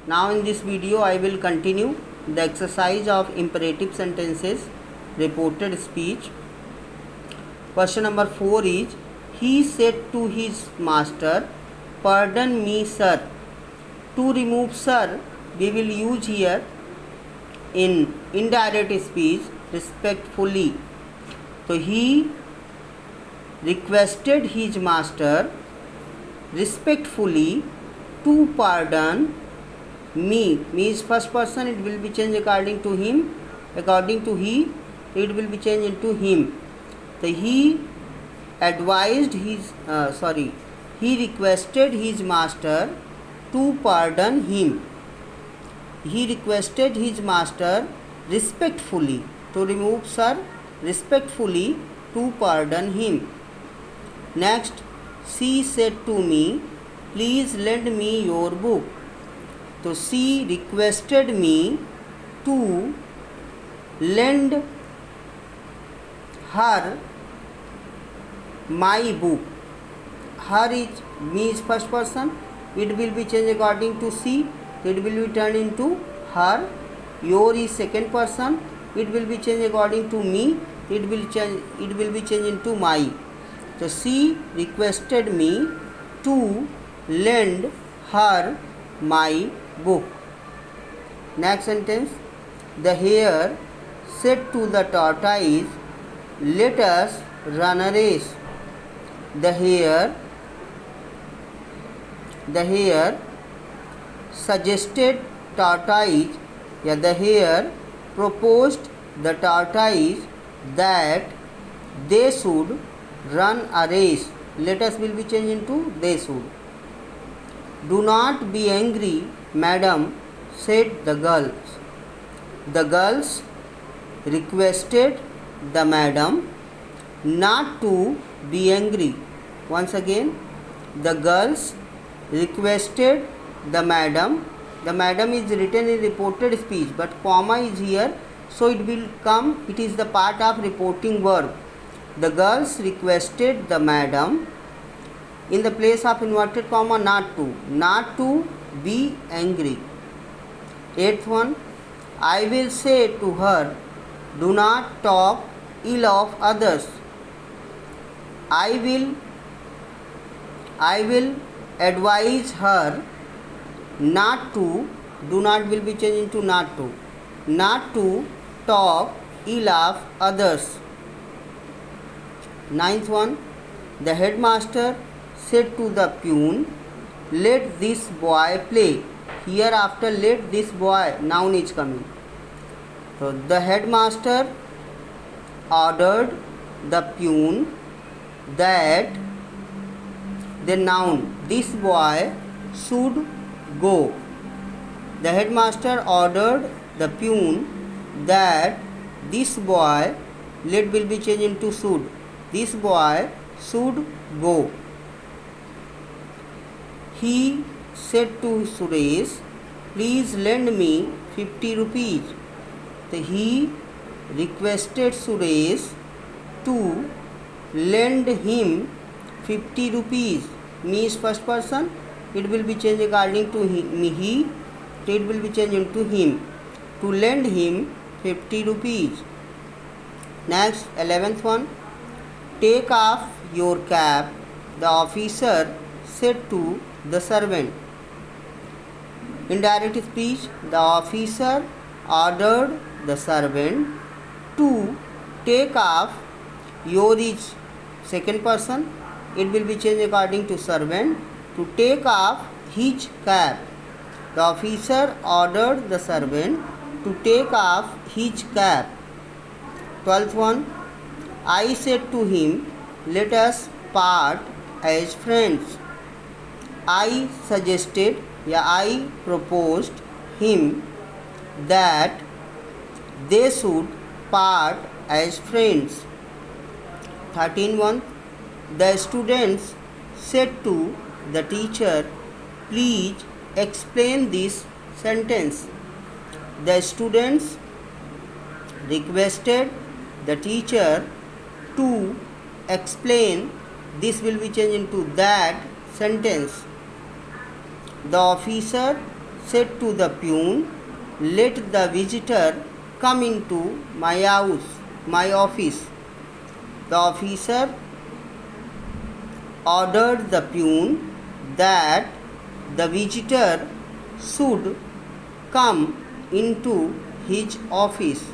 Now in this video I will continue the exercise of imperative sentences, reported speech. Question number 4 is, he said to his master, "Pardon me, sir." To remove sir, we will use here in indirect speech respectfully. So he requested his master respectfully to pardon me. Me is first person, it will be changed according to him. According to he, it will be changed into him. So he advised his he requested his master to pardon him. He requested his master respectfully. To remove sir, respectfully, to pardon him. Next, she said to me, "Please lend me your book." So she requested me to lend her my book. Her is me is first person, it will be changed according to she, it will be turned into her. Your is second person, it will be changed according to me, it will be changed into my. So she requested me to lend her my book. Next sentence, the hare said to the tortoise, "Let us run a race." The hare suggested tortoise, the hare proposed the tortoise that they should run a race. Let us will be changed into they should. "Do not be angry, madam," said the girls. The girls requested the madam not to be angry. Once again, the girls requested the madam. The madam is written in reported speech, but comma is here, so it will come, it is the part of reporting verb. The girls requested the madam, in the place of inverted comma, not to be angry. Eighth one, I will say to her, "Do not talk ill of others." I will advise her not to, do not will be changed into not to talk ill of others. Ninth one, the headmaster said to the peon, "Let this boy play." Here after let this boy, noun is coming. So the headmaster ordered the peon that the noun, this boy should go. The headmaster ordered the peon that this boy, let will be changed into should, this boy should go. He said to Suresh, "Please lend me 50 rupees." So he requested Suresh to lend him 50 rupees. Me is first person, it will be changed according to he, it will be changed into him. To lend him 50 rupees. Next, 11th one, take off your cap, the officer said to the servant. Indirect speech, the officer ordered the servant to take off. Your is second person, it will be changed according to servant. To take off his cap. The officer ordered the servant to take off his cap. 12th one, I said to him, "Let us part as friends." I suggested, I proposed him that they should part as friends. 13th one, the students said to the teacher, "Please explain this sentence." The students requested the teacher to explain, this will be changed into that sentence. The officer said to the peon, let the visitor come into my house, my office. The officer ordered the peon that the visitor should come into his office.